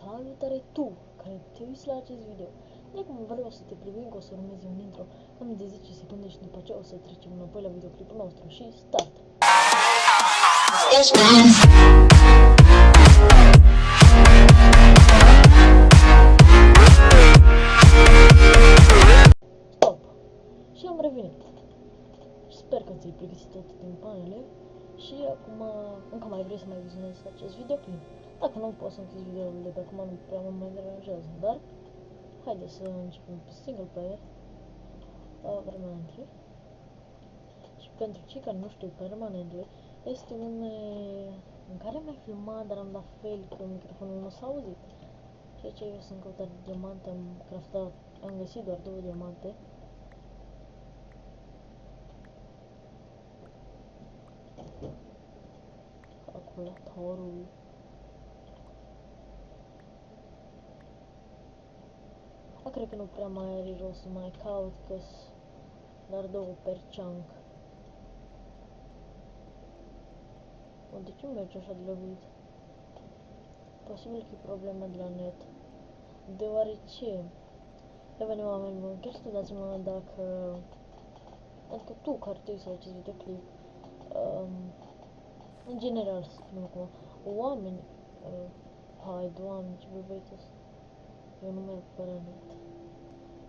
Salutare tu, care te uiți la acest video. De acum vreau să te previn că o să urmeze un intro cam de 10 secunde și după aceea o să trecem înapoi la videoclipul nostru și start! Stop! Și am revenit. Sper că ți-ai pregătit toate timpanele și acum încă mai vrei să mai vizionezi acest videoclip. Dacă nu, poți să închizi videoul de pe acum, nu prea mă mai deranjează, dar haideți să începem pe single player permanently. Și pentru cei care nu știu, permanently este în care am mai filmat, dar am dat fail că microfonul nu s-a auzit. Și aici eu sunt căutat de diamante, am găsit doar 2 diamante. Calculatorul. Cred că nu prea mai are rost să mai caut, că doar 2 per chunk. De ce merge așa de lăbuit? Posibil că e problema de la net. Deoarece, revenim oameni buni, chiar scuzați-mă dacă, adică tu care te uiți la acest videoclip, în general, să spunem acum, oameni, hai, Doamne, ce băbăiți ăsta. Eu nu merg pe net.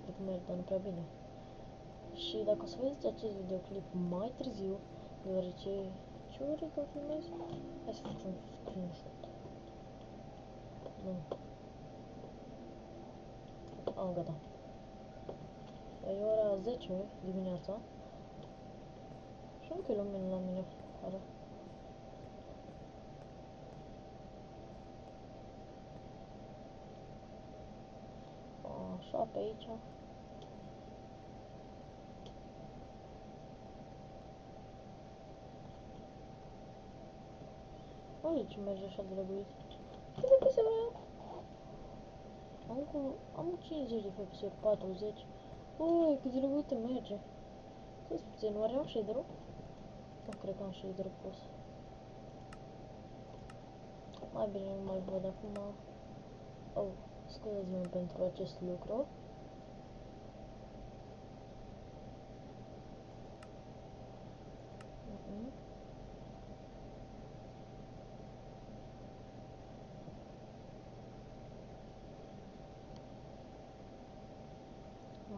Cred că merg, dar nu prea bine. Și dacă o să vedeți acest videoclip mai târziu, deoarece ce ori că filmez? Hai să facem un screenshot. Nu. Gata. E ora 10 dimineața. Și încă e lumină la mine afară. Așa, pe aici. Uite ce merge așa de lăbuit. Cât de FPS avea? Am 50 de FPS-uri, 40. Ui, cât de lăbuit merge. Să-ți puțin, oare am shader-ul? Nu cred că am shader-ul pus. Mai bine nu mai văd acum. Oh, scuzați-mă pentru acest lucru.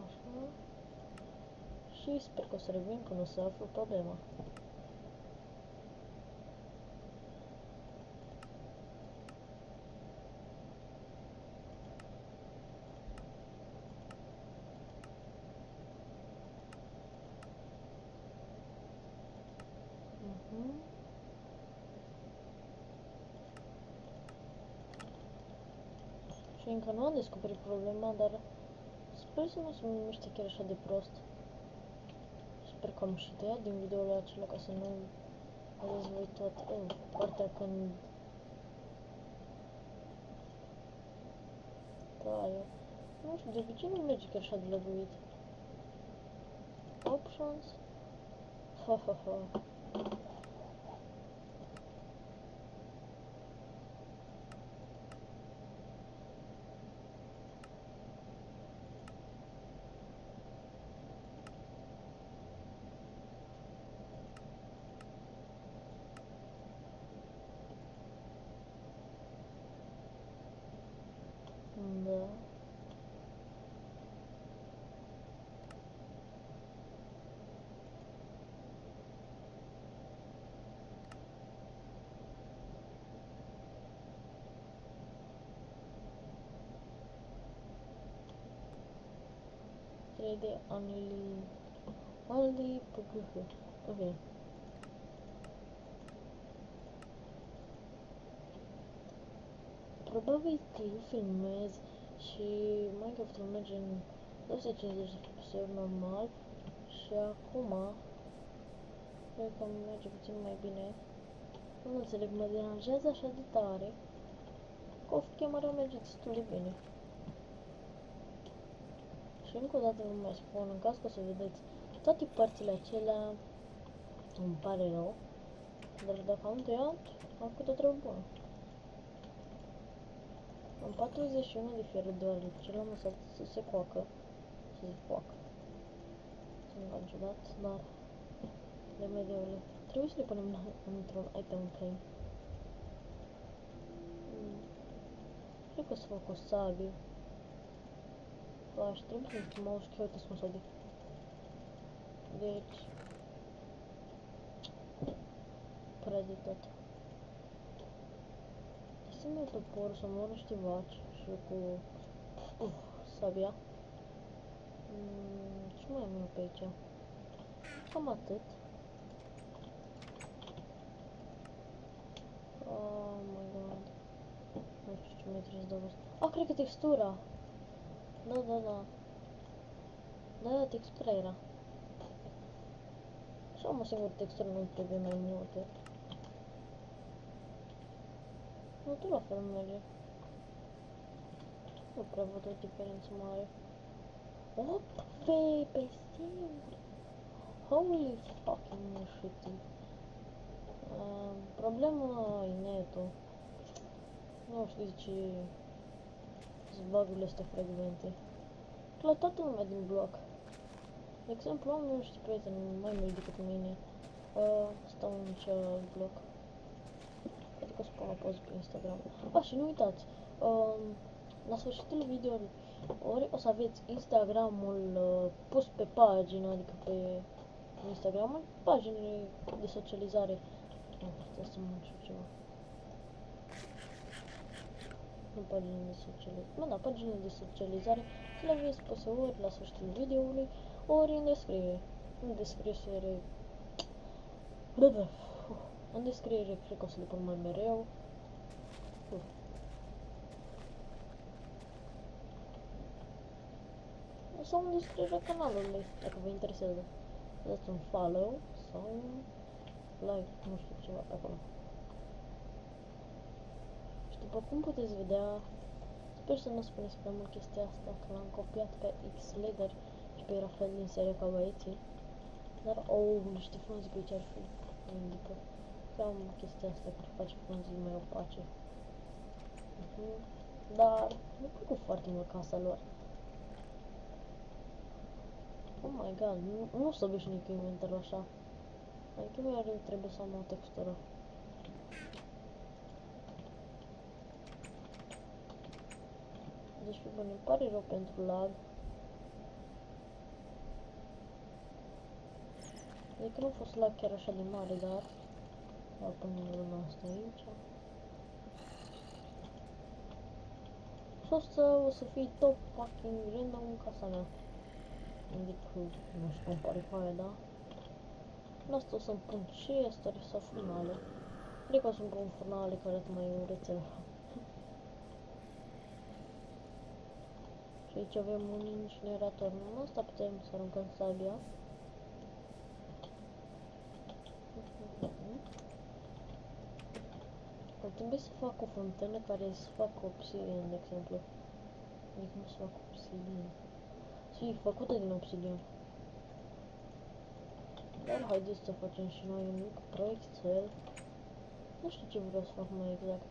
Așa. Și sper că o să revin când o să aflu problema. Și încă nu am descoperit problema, dar sper să nu se numește chiar așa de prost. Sper că am și tăiat din videoul acela ca să nu vedeți voi toată partea când taie. Nu știu, de obicei nu merge chiar așa de lăbuit. Options. Ha ha ha. Da. De only ok. Probabil că eu filmez și Minecraft-ul merge în 250 de FPS normal și acum cred că merge puțin mai bine. Nu înțeleg, mă deranjează așa de tare că o chemarea merge destul de bine. Și încă o dată nu mai spun, în caz că o să vedeți toate părțile acelea, îmi pare rău, dar dacă am tăiat, am făcut o treabă bună. Am 41 de fier deoarece l-am lăsat să se coacă. Să se coacă. Sunt ciudat, dar remediile. Trebuie să le punem într-un item claim. Cred că să fac o sabie. Aș trebui să mă auzi că uite cum s-o de. Deci... prea de tot. Să-mi iau toporul, să mă niște vaci și cu... sabia. Ce mai am eu pe aici? Cam atât. Oh my god. Nu știu ce mai trebuie să dau asta. Ah, cred că textura! Da. Da, textura era. Și am o singură textură, nu trebuie mai multe. Nu, tot la fel merge. Nu prea văd o diferență mare. Oh, pe singur! Holy fucking shit. Problema e netul. Nu știu de ce sunt bugurile astea frecvente. La toată lumea din bloc. De exemplu, am niște prieteni mai mulți decât mine. Stau în celălalt bloc. Cred că o să pun o poză pe Instagram. Și nu uitați, la sfârșitul videoului, ori o să aveți Instagramul pus pe pagină, adică pe Instagramul, paginile de socializare. Stai să mă încerc ceva. Nu paginile de socializare. Da, paginile de socializare să le aveți puse ori la sfârșitul videoului, ori în descriere. În descriere. În descriere cred că o să le pun mai mereu. Sau în descrierea canalului, dacă vă interesează. Dați un follow sau un like, nu știu, ceva pe acolo. Și după cum puteți vedea, sper să nu spuneți prea mult chestia asta, că l-am copiat pe X-Leader și pe Rafael din seria ca băieții. Dar, niște frunze pe aici ar fi indică. Că am chestia asta care face frunzele mai opace. Dar mi-a plăcut foarte mult casa lor. Oh my god, nu s-a obișnuit cu inventarul așa. Adică mereu trebuie să am o textură. Deci, bine, îmi pare rău pentru lag. Adică nu a fost lag chiar așa de mare, dar... Ia până luna asta aici. Și o să fie top fucking random în casa mea. Adică, nu știu cum pare foaia, da? În asta o să-mi pun chesturi sau furnale. Adică o să-mi pun furnale care arată mai urâțel. Și aici avem un incinerator. În asta putem să aruncăm sabia. Ar trebui să fac o fontană care să facă obsidian, de exemplu. Adică nu să fac obsidian. Să fie făcută din obsidian. Dar haideți să facem și noi un mic proiectel. Nu știu ce vreau să fac mai exact.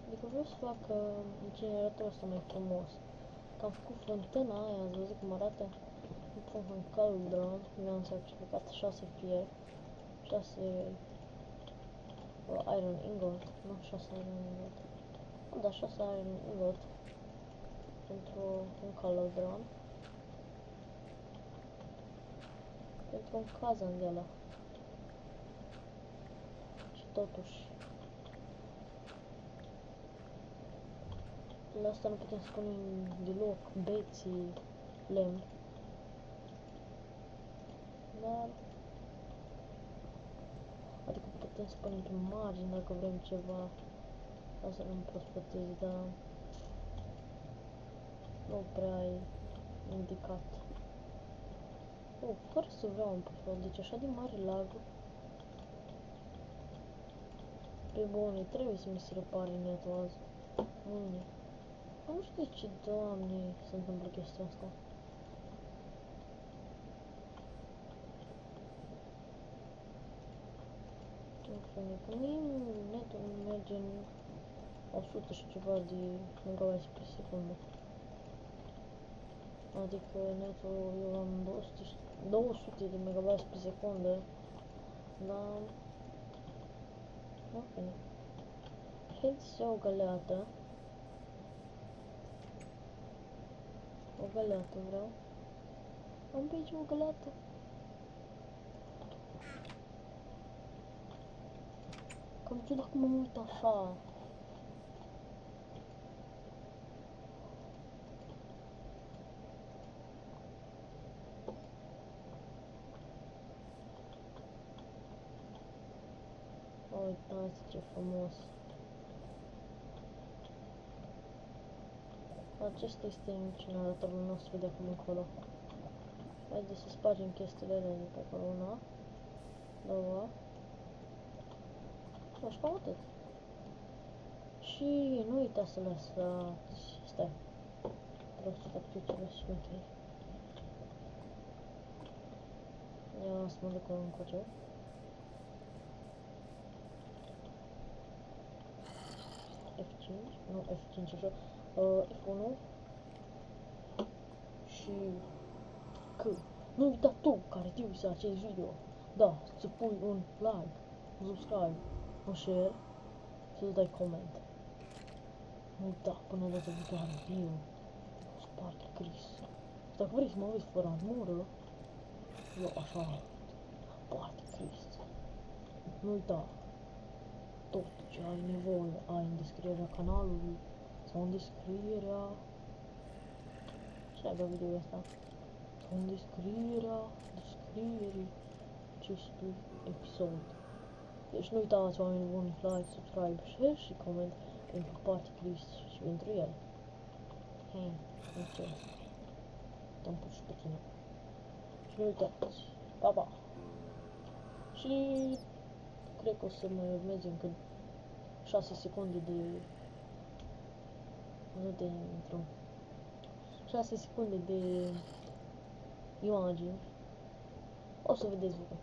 Adică vreau să fac incineratorul ăsta mai frumos. Că am făcut fontana aia, ați văzut cum arată? Îmi pun un cauldron, mi-am sacrificat 6 fier, 6 iron ingot, nu 6 iron ingot. Da, 6 iron ingot pentru un cauldron. Pentru un cazan de ăla. Și totuși la asta nu putem să punem deloc beții, lemn. Dar adică putem să punem pe margine dacă vrem ceva ca să nu prospăteze, dar nu prea e indicat. Fără să vreau un pufol, deci așa de mare lagul. Pe bune, trebuie să mi se repare netul azi. Mâine. Nu știu de ce, Doamne, se întâmplă chestia asta. Că mie netul nu merge în 100 și ceva de megabytes pe secundă. Adică netul eu am 200 de megabytes pe secundă, dar ok. Haideți să iau o găleată. O găleată vreau. Am pe aici o găleată. Cam ciudat cum mă uit așa. Uitați ce frumos. Acesta este incineratorul nostru de acum încolo. Haideți să spargem chestiile alea de pe acolo. Una, două. Și cam atât. Și nu uitați să lăsați... Stai. Vreau să fac eu ceva șmecher. Ia să mă duc încoace. F5, nu F5 așa, F1 și C. Nu uita tu care te uiți la acest video, da, să pui un like, un subscribe, un share și să dai comment. Nu uita până data viitoare, eu Sparky Chris. Dacă vrei să mă vezi fără armură, eu așa, Sparky Chris. Nu uita. Tot ce ai nevoie ai în descrierea canalului sau în descrierea... Ce ai video ăsta? Sau în descrierea acestui episod. Deci nu uitați, oameni buni, like, subscribe, share și coment pentru Sparky Chris și pentru el. Hei, ce? Te-am pus și pe tine. Și nu uitați, pa, pa! Și cred că o să mai urmeze încă 6 secunde de... Nu de intro. 6 secunde de imagini. O să vedeți voi.